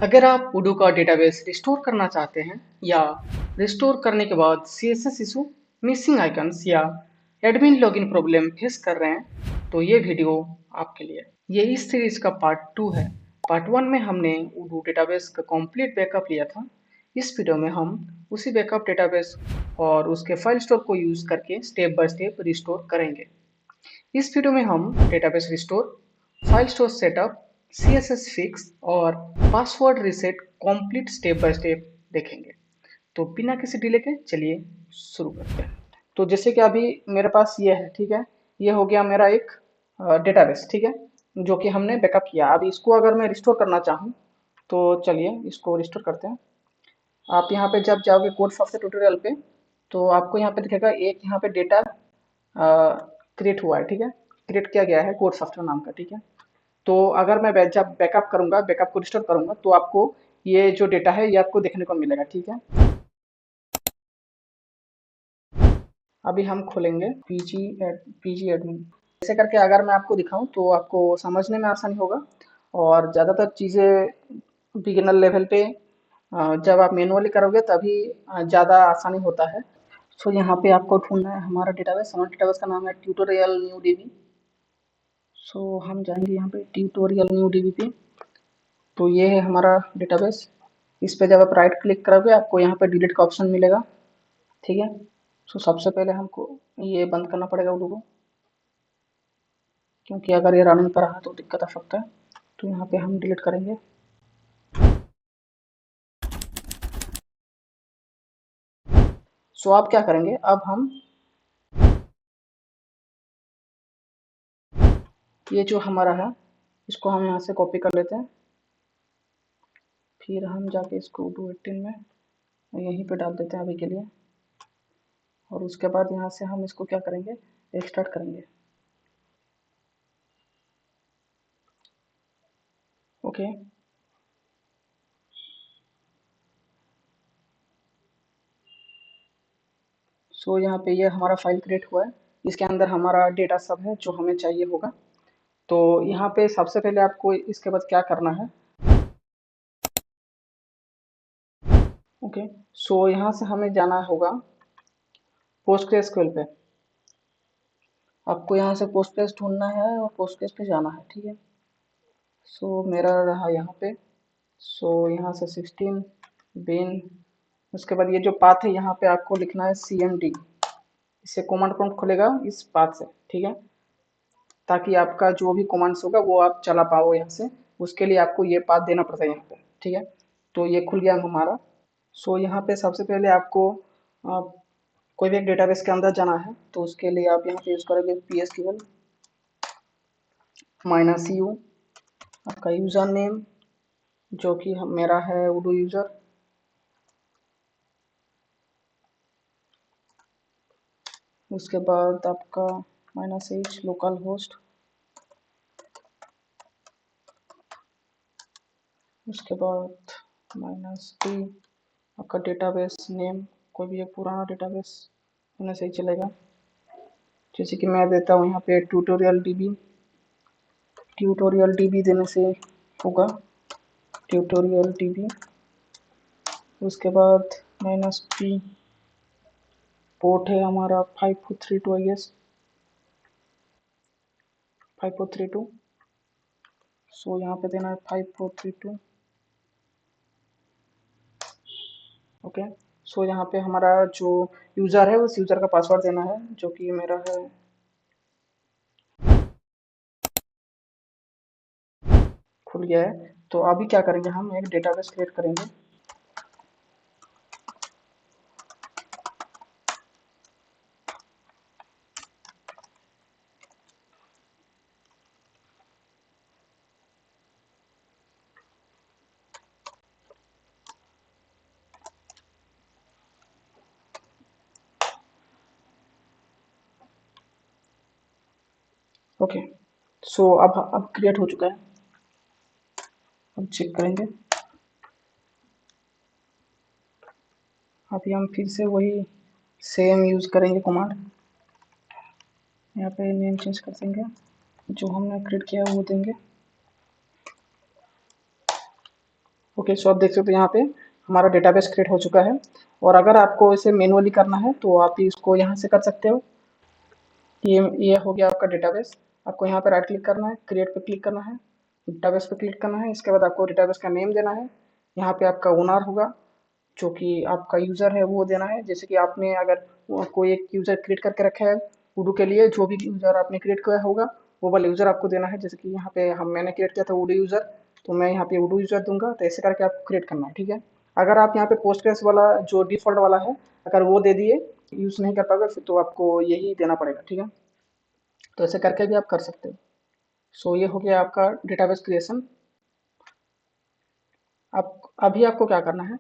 अगर आप उडू का डेटाबेस रिस्टोर करना चाहते हैं या रिस्टोर करने के बाद CSS इशू, मिसिंग आइकन्स या एडमिन लॉगिन प्रॉब्लम फेस कर रहे हैं तो ये वीडियो आपके लिए। ये इस सीरीज का पार्ट 2 है। पार्ट 1 में हमने उडू डेटाबेस का कंप्लीट बैकअप लिया था। इस वीडियो में हम उसी बैकअप डेटाबेस और उसके फाइल स्टोर को यूज करके स्टेप बाय स्टेप रिस्टोर करेंगे। इस वीडियो में हम database restore, file store setup, CSS fix और password reset complete step by step देखेंगे। तो बिना किसी डिले के चलिए शुरू करते हैं। तो जैसे कि अभी मेरे पास ये है, ठीक है, ये हो गया मेरा एक डेटाबेस, ठीक है, जो कि हमने बैकअप किया। अब इसको अगर मैं रिस्टोर करना चाहूँ तो चलिए इसको रिस्टोर करते हैं। आप यहाँ पे जब जाओगे कोड सॉफ्टवेयर ट्यूटोरियल पे तो आपको यहाँ पे दिखेगा एक यहाँ पे डेटा क्रिएट हुआ है, ठीक है, क्रिएट किया गया है कोड सॉफ्टवेयर नाम का, ठीक है। तो अगर मैं जब बैकअप करूंगा, बैकअप को रिस्टोर करूंगा तो आपको ये जो डेटा है ये आपको देखने को मिलेगा, ठीक है। अभी हम खोलेंगे पीजी एडमिन, ऐसे करके अगर मैं आपको दिखाऊं तो आपको समझने में आसानी होगा। और ज़्यादातर चीज़ें बिगिनर लेवल पे जब आप मैनुअली करोगे तभी ज़्यादा आसानी होता है। सो यहाँ पे आपको ढूंढना है हमारा डेटाबेस। हमारे डेटाबेस का नाम है ट्यूटोरियल न्यू डीबी। सो हम जाएंगे यहाँ पे ट्यूटोरियल न्यू डीबी पे। तो ये है हमारा डेटाबेस। इस पे जब आप राइट क्लिक करोगे आपको यहाँ पे डिलीट का ऑप्शन मिलेगा, ठीक है। सो सबसे पहले हमको ये बंद करना पड़ेगा उडू को, क्योंकि अगर ये रनिंग पर रहा तो दिक्कत आ सकता है। तो यहाँ पे हम डिलीट करेंगे। सो आप क्या करेंगे, अब हम ये जो हमारा है इसको हम यहाँ से कॉपी कर लेते हैं। फिर हम जाके इसको उडू 18 में यहीं पे डाल देते हैं अभी के लिए। और उसके बाद यहाँ से हम इसको क्या करेंगे, एक्सट्रैक्ट करेंगे। ओके, सो यहाँ पे ये हमारा फाइल क्रिएट हुआ है। इसके अंदर हमारा डेटा सब है जो हमें चाहिए होगा। तो यहाँ पे सबसे पहले आपको इसके बाद क्या करना है, ओके। सो यहाँ से हमें जाना होगा पोस्टग्रेसक्यूएल पे। आपको यहाँ से पोस्टग्रेस ढूंढना है और पोस्टग्रेस पे जाना है, ठीक है। सो मेरा रहा यहाँ पे। सो यहाँ से 16 बिन, उसके बाद ये जो पाथ है यहाँ पे आपको लिखना है CMD। इससे कमांड प्रॉम्प्ट खुलेगा इस पाथ से, ठीक है, ताकि आपका जो भी कमांड्स होगा वो आप चला पाओ यहाँ से। उसके लिए आपको ये पाथ देना पड़ता है यहाँ पे, ठीक है। तो ये खुल गया हमारा। सो यहाँ पे सबसे पहले आपको कोई भी एक डेटाबेस के अंदर जाना है। तो उसके लिए आप यहाँ पे यूज़ करोगे PSQL -u, आपका यूज़र नेम जो कि मेरा है उडू यूज़र। उसके बाद आपका -h लोकल होस्ट। उसके बाद -d आपका डेटाबेस नेम, कोई भी एक पुराना डेटाबेस होने से ही चलेगा। जैसे कि मैं देता हूँ यहाँ पे ट्यूटोरियल डीबी देने से होगा ट्यूटोरियल डीबी। उसके बाद -p, पोर्ट है हमारा 5432, आई गेस 5432। सो यहाँ पे देना है 5432, ओके। सो यहाँ पे हमारा जो यूज़र है उस यूज़र का पासवर्ड देना है जो कि मेरा है, खुल गया है। तो अभी क्या करेंगे, हम एक डेटाबेस क्रिएट करेंगे। ओके, सो अब क्रिएट हो चुका है। अब चेक करेंगे। अभी हम फिर से वही सेम यूज़ करेंगे कमांड। यहाँ पे नेम चेंज कर देंगे, जो हमने क्रिएट किया है वो देंगे। ओके, सो आप देख सकते हो यहाँ पे हमारा डेटाबेस क्रिएट हो चुका है। और अगर आपको इसे मैनुअली करना है तो आप इसको यहाँ से कर सकते हो। ये हो गया आपका डेटाबेस। आपको यहाँ पे राइट क्लिक करना है, क्रिएट पे क्लिक करना है, डेटाबेस पे क्लिक करना है। इसके बाद आपको डेटाबेस का नेम देना है। यहाँ पे आपका ओनर होगा, जो कि आपका यूज़र है वो देना है। जैसे कि आपने अगर कोई एक यूज़र क्रिएट करके रखा है उडू के लिए, जो भी यूज़र आपने क्रिएट किया होगा वो वाला यूज़र आपको देना है। जैसे कि यहाँ पे मैंने क्रिएट किया था उडू यूज़र, तो मैं यहाँ पे उडू यूज़र दूंगा। तो ऐसे करके आपको क्रिएट करना है, ठीक है। अगर आप यहाँ पे पोस्टग्रेस वाला जो डिफ़ॉल्ट वाला है अगर वो दे दिए, यूज़ नहीं कर पाओगे फिर तो आपको यही देना पड़ेगा, ठीक है। तो ऐसे करके भी आप कर सकते हो। सो ये हो गया आपका डेटाबेस क्रिएशन। अब अभी आपको क्या करना है,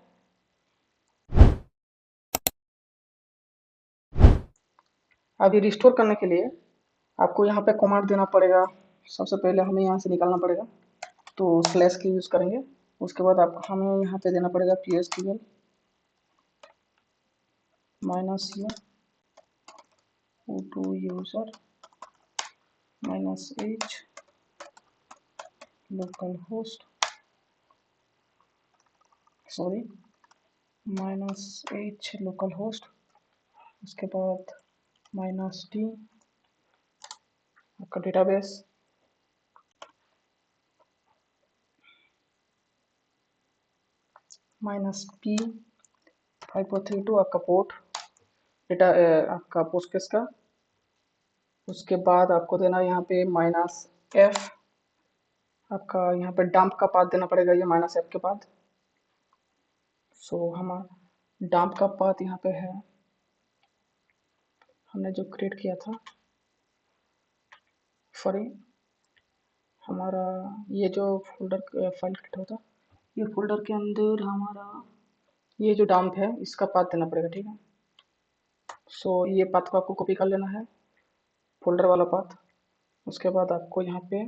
अभी रिस्टोर करने के लिए आपको यहाँ पे कमांड देना पड़ेगा। सबसे पहले हमें यहाँ से निकालना पड़ेगा, तो स्लैश की यूज़ करेंगे। उसके बाद आप हमें यहाँ पे देना पड़ेगा PSQL -u udo user -h local host sorry -h local host। उसके बाद -d आपका डेटाबेस, -p 5432 आपका पोर्ट डेटा आपका पोस्टग्रेस का। उसके बाद आपको देना यहाँ पे -f आपका यहाँ पे डंप का पाथ देना पड़ेगा, ये -f के बाद। सो हमारा डंप का पाथ यहाँ पे है, हमने जो क्रिएट किया था, सॉरी हमारा ये जो फोल्डर फाइल क्रिएट होता, ये फोल्डर के अंदर हमारा ये जो डंप है इसका पाथ देना पड़ेगा, ठीक है। सो ये पाथ को आपको कॉपी कर लेना है, फोल्डर वाला पाथ। उसके बाद आपको यहाँ पे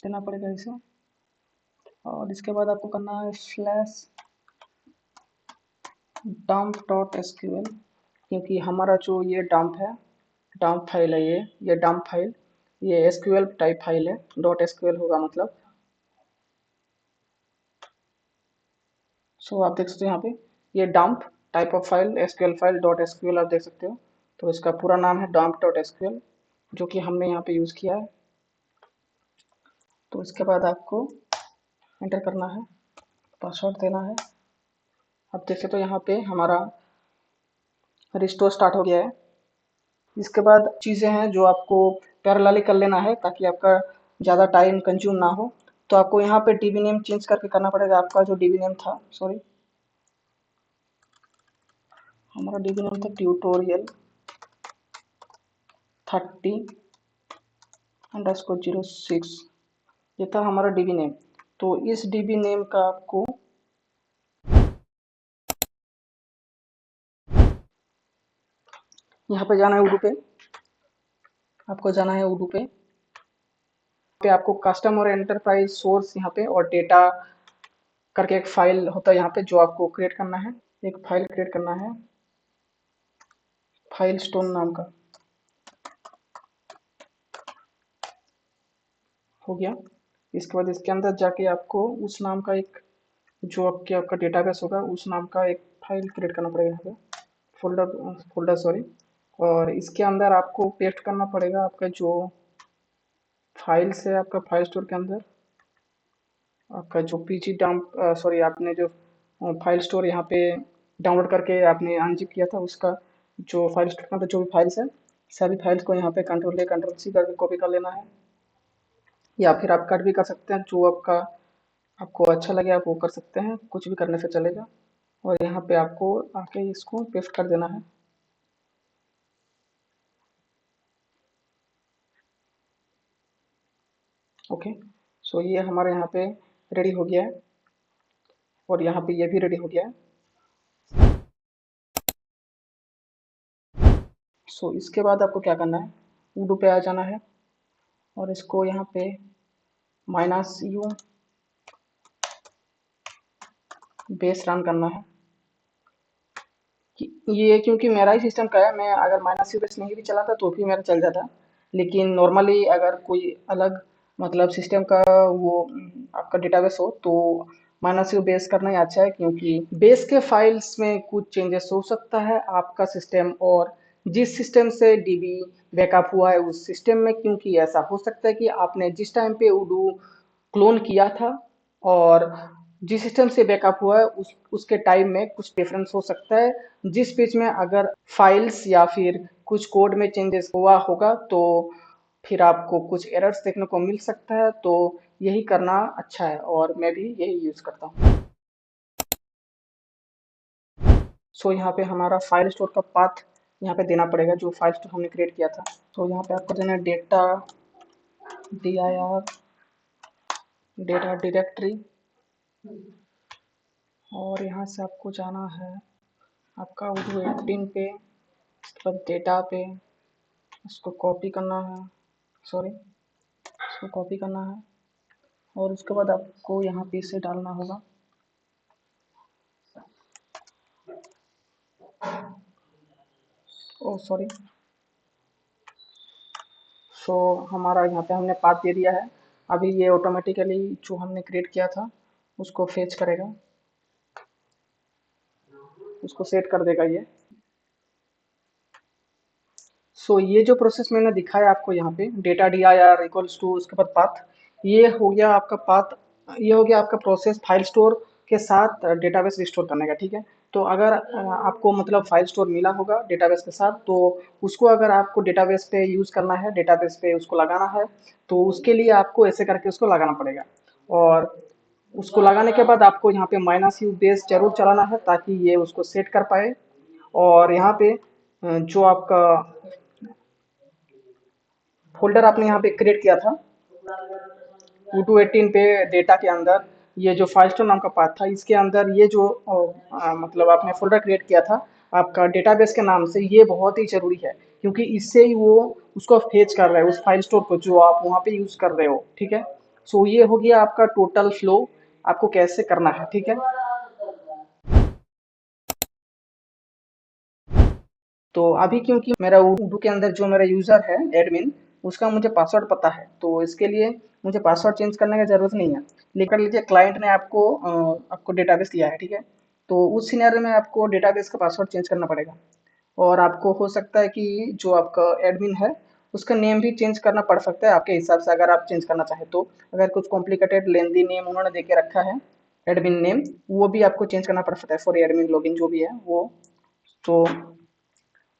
देना पड़ेगा इसे, और इसके बाद आपको करना है /dump.sql, क्योंकि हमारा जो ये डंप है, डंप फाइल है, ये डंप फाइल ये SQL टाइप फाइल है, .sql होगा मतलब। सो आप देख सकते हो यहाँ पे ये dump type of file SQL file .sql आप देख सकते हो। तो इसका पूरा नाम है dump.sql, जो कि हमने यहाँ पे यूज़ किया है। तो इसके बाद आपको एंटर करना है, पासवर्ड देना है। आप देख सकते हो यहाँ पे हमारा रिस्टोर स्टार्ट हो गया है। इसके बाद चीज़ें हैं जो आपको पैरेलली कर लेना है ताकि आपका ज़्यादा टाइम कंज्यूम ना हो। तो आपको यहाँ पे DB नेम चेंज करके करना पड़ेगा। आपका जो DB नेम था, सॉरी हमारा DB नेम था ट्यूटोरियल 30_06, ये था हमारा DB नेम। तो इस DB नेम का आपको यहाँ पे जाना है उडू पे, आपको जाना है उडू पे आपको कस्टम और एंटरप्राइज सोर्स यहाँ पे और डेटा करके एक फाइल होता है यहाँ पे जो आपको क्रिएट करना है। एक फाइल क्रिएट करना है फाइल स्टोन नाम का, हो गया। इसके बाद इसके अंदर जाके आपको उस नाम का एक जो आपका डेटाबेस होगा उस नाम का एक फाइल क्रिएट करना पड़ेगा यहाँ पे, फोल्डर सॉरी। और इसके अंदर आपको पेस्ट करना पड़ेगा आपका जो फाइल्स है आपका फाइल स्टोर के अंदर, आपका जो पीजी डंप सॉरी आपने जो फाइल स्टोर यहाँ पे डाउनलोड करके आपने अनजिप किया था उसका जो फाइल स्टोर के अंदर जो भी फाइल्स है सभी फाइल्स को यहाँ पे कंट्रोल C करके कॉपी कर लेना है, या फिर आप कट भी कर सकते हैं। जो आपको अच्छा लगे आप वो कर सकते हैं, कुछ भी करने से चलेगा। और यहाँ पे आपको आके इसको पेस्ट कर देना है। ओके, सो ये हमारे यहाँ पे रेडी हो गया है, और यहाँ पे ये भी रेडी हो गया है। सो इसके बाद आपको क्या करना है, उडू पे आ जाना है और इसको यहाँ पे -u बेस रन करना है। ये क्योंकि मेरा ही सिस्टम का है, मैं अगर -u बेस नहीं भी चलाता तो भी मेरा चल जाता। लेकिन नॉर्मली अगर कोई अलग मतलब सिस्टम का वो आपका डेटाबेस हो तो माइनस यू बेस करना ही अच्छा है, क्योंकि बेस के फाइल्स में कुछ चेंजेस हो सकता है आपका सिस्टम और जिस सिस्टम से डीबी बैकअप हुआ है उस सिस्टम में, क्योंकि ऐसा हो सकता है कि आपने जिस टाइम पे उडू क्लोन किया था और जिस सिस्टम से बैकअप हुआ है उसके टाइम में कुछ डिफरेंस हो सकता है, जिस बीच में अगर फाइल्स या फिर कुछ कोड में चेंजेस हुआ होगा तो फिर आपको कुछ एरर्स देखने को मिल सकता है। तो यही करना अच्छा है और मैं भी यही यूज करता हूँ। सो यहाँ पे हमारा फाइल स्टोर का पाथ यहाँ पे देना पड़ेगा जो फाइल स्टोर हमने क्रिएट किया था। तो यहाँ पे आपको देना है डेटा dir डेटा डायरेक्टरी, और यहाँ से आपको जाना है आपका उर्दू 18 पे, मतलब डेटा पे, उसको कॉपी करना है, सॉरी इसको कॉपी करना है और उसके बाद आपको यहाँ पे इसे डालना होगा। ओ सॉरी, सो हमारा यहाँ पे हमने पाथ दे दिया है। अभी ये ऑटोमेटिकली जो हमने क्रिएट किया था उसको फेच करेगा, उसको सेट कर देगा ये। सो ये जो प्रोसेस मैंने दिखाया आपको यहाँ पे data D I R equals to उसके बाद पाथ, ये हो गया आपका पाथ, ये हो गया आपका प्रोसेस फाइल स्टोर के साथ डेटाबेस रिस्टोर करने का। ठीक है, तो अगर आपको मतलब फाइल स्टोर मिला होगा डेटाबेस के साथ तो उसको अगर आपको डेटाबेस पे यूज करना है, डेटाबेस पे उसको लगाना है, तो उसके लिए आपको ऐसे करके उसको लगाना पड़ेगा। और उसको लगाने के बाद आपको यहाँ पे माइनस यू बेस जरूर चलाना है ताकि ये उसको सेट कर पाए। और यहाँ पे जो आपका फोल्डर आपने यहाँ पे क्रिएट किया था U2 18 पे डेटा के अंदर, ये जो फाइलस्टोर नाम का पाथ था इसके अंदर ये जो मतलब आपने फोल्डर क्रिएट किया था आपका डेटाबेस के नाम से, ये बहुत ही जरूरी है क्योंकि इससे ही वो उसको फेच कर रहा है उस फाइल स्टोर को जो आप वहाँ पे यूज कर रहे हो। ठीक है, सो ये हो गया आपका टोटल फ्लो आपको कैसे करना है। ठीक है, तो अभी क्योंकि मेरा उर्दू के अंदर जो मेरा यूज़र है एडमिन, उसका मुझे पासवर्ड पता है तो इसके लिए मुझे पासवर्ड चेंज करने की ज़रूरत नहीं है। लेकर लीजिए क्लाइंट ने आपको डेटाबेस दिया है, ठीक है, तो उस सिनेरियो में आपको डेटाबेस का पासवर्ड चेंज करना पड़ेगा। और आपको हो सकता है कि जो आपका एडमिन है उसका नेम भी चेंज करना पड़ सकता है आपके हिसाब से, अगर आप चेंज करना चाहें तो। अगर कुछ कॉम्प्लिकेटेड लेंदी नेम उन्होंने दे के रखा है एडमिन नेम, वो भी आपको चेंज करना पड़ सकता है फॉर एडमिन लॉगिन जो भी है वो। तो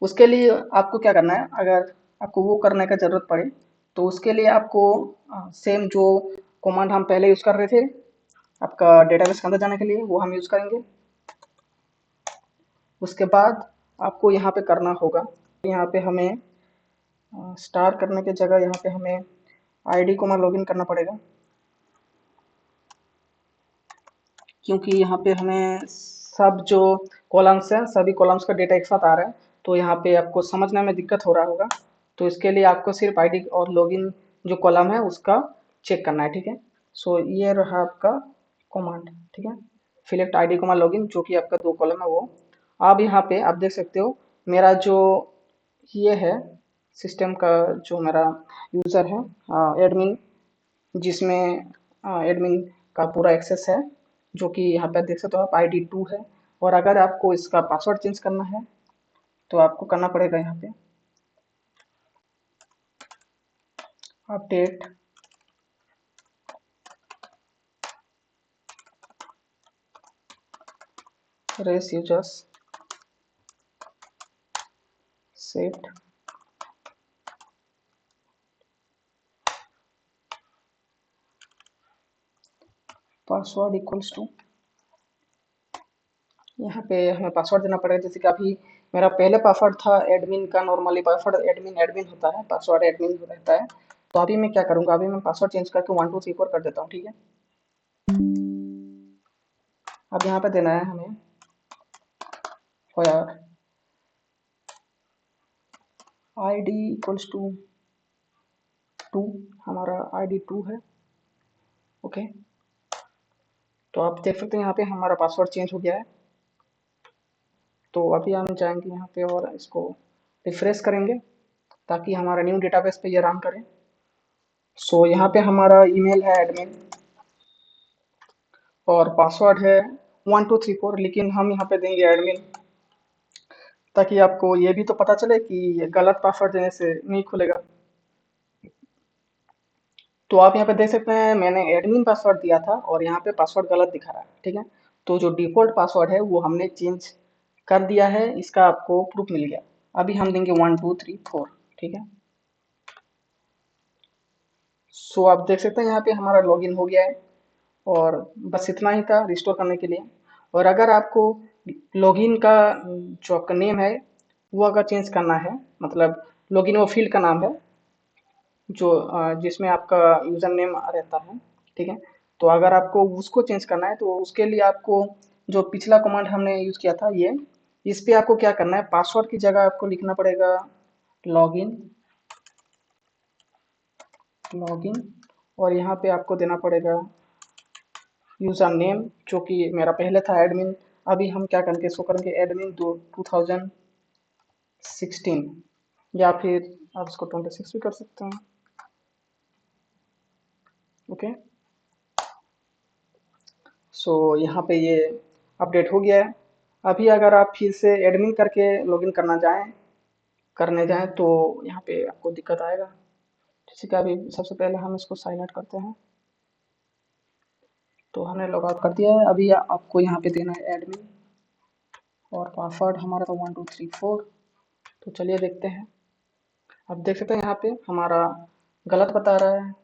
उसके लिए आपको क्या करना है, अगर आपको वो करने का ज़रूरत पड़े तो उसके लिए आपको सेम जो कमांड हम पहले यूज़ कर रहे थे आपका डेटाबेस के अंदर जाने के लिए वो हम यूज़ करेंगे। उसके बाद आपको यहाँ पे करना होगा, यहाँ पे हमें स्टार करने की जगह यहाँ पे हमें आईडी को लॉगिन करना पड़ेगा, क्योंकि यहाँ पे हमें सब जो कॉलम्स हैं सभी कॉलम्स का डेटा एक साथ आ रहा है तो यहाँ पे आपको समझने में दिक्कत हो रहा होगा। तो इसके लिए आपको सिर्फ आईडी और लॉगिन जो कॉलम है उसका चेक करना है। ठीक है, सो ये रहा आपका कमांड। ठीक है, सिलेक्ट आईडी कॉमा लॉगिन जो कि आपका दो कॉलम है वो। अब यहाँ पे आप देख सकते हो मेरा जो ये है सिस्टम का जो मेरा यूज़र है एडमिन, जिसमें एडमिन का पूरा एक्सेस है, जो कि यहाँ पे देख सकते हो आप ID 2 है। और अगर आपको इसका पासवर्ड चेंज करना है तो आपको करना पड़ेगा यहाँ पे update res users set password equals to, यहाँ पे हमें पासवर्ड देना पड़ेगा। जैसे कि अभी मेरा पहले पासवर्ड था एडमिन का, नॉर्मली पासवर्ड एडमिन एडमिन होता है, पासवर्ड एडमिन रहता है। तो अभी मैं क्या करूँगा, अभी मैं पासवर्ड चेंज करके 1234 कर देता हूँ। ठीक है, अब यहाँ पे देना है हमें फॉर ID इक्वल्स टू 2, हमारा ID 2 है। ओके, तो आप देख सकते हैं यहाँ पे हमारा पासवर्ड चेंज हो गया है। तो अभी हम जाएंगे यहाँ पे और इसको रिफ्रेश करेंगे ताकि हमारा न्यू डेटाबेस पे ये रन करे। सो यहाँ पे हमारा ईमेल है एडमिन और पासवर्ड है 1234, लेकिन हम यहाँ पे देंगे एडमिन ताकि आपको ये भी तो पता चले कि ये गलत पासवर्ड देने से नहीं खुलेगा। तो आप यहाँ पे देख सकते हैं मैंने एडमिन पासवर्ड दिया था और यहाँ पे पासवर्ड गलत दिखा रहा है, ठीक है। तो जो डिफ़ॉल्ट पासवर्ड है वो हमने चेंज कर दिया है, इसका आपको प्रूफ मिल गया। अभी हम देंगे 1234, ठीक है। सो आप देख सकते हैं यहाँ पे हमारा लॉगिन हो गया है और बस इतना ही था रिस्टोर करने के लिए। और अगर आपको लॉगिन का जो आपका नेम है वो अगर चेंज करना है, मतलब लॉगिन वो फील्ड का नाम है जो जिसमें आपका यूज़र नेम रहता है, ठीक है। तो अगर आपको उसको चेंज करना है तो उसके लिए आपको जो पिछला कमांड हमने यूज़ किया था ये, इस पे आपको क्या करना है, पासवर्ड की जगह आपको लिखना पड़ेगा लॉगिन लॉगिन और यहाँ पे आपको देना पड़ेगा यूज़र नेम जो कि मेरा पहले था एडमिन। अभी हम क्या करेंगे, शो करेंगे एडमिन 2016 या फिर आप इसको 26 भी कर सकते हैं, ओके। सो यहाँ पे ये अपडेट हो गया है। अभी अगर आप फिर से एडमिन करके लॉगिन करने जाएं तो यहाँ पे आपको दिक्कत आएगा। जैसे कि अभी सबसे पहले हम इसको साइन आउट करते हैं, तो हमने लॉग आउट कर दिया है। अभी आपको यहाँ पे देना है एडमिन और पासवर्ड हमारा तो 1234। तो चलिए देखते हैं। आप देख सकते हैं यहाँ पे हमारा गलत बता रहा है,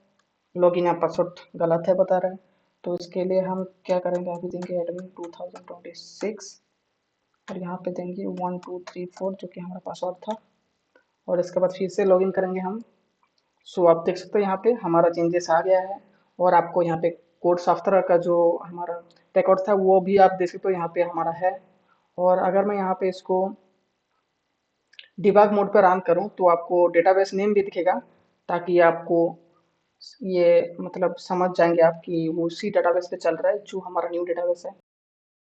लॉगिन या पासवर्ड गलत है बता रहा है। तो इसके लिए हम क्या करेंगे, अभी देंगे एडमिन 2026 और यहाँ पे देंगे 1234 जो कि हमारा पासवर्ड था और इसके बाद फिर से लॉगिन करेंगे हम। सो आप देख सकते हो यहाँ पे हमारा चेंजेस आ गया है और आपको यहाँ पे कोड सॉफ्टवेयर का जो हमारा रिकॉर्ड था वो भी आप देख सकते हो यहाँ पे हमारा है। और अगर मैं यहाँ पे इसको डिबग मोड पर रन करूँ तो आपको डेटाबेस नेम भी दिखेगा, ताकि आपको ये मतलब समझ जाएंगे आप कि वो उसी डेटाबेस पे चल रहा है जो हमारा न्यू डेटाबेस है।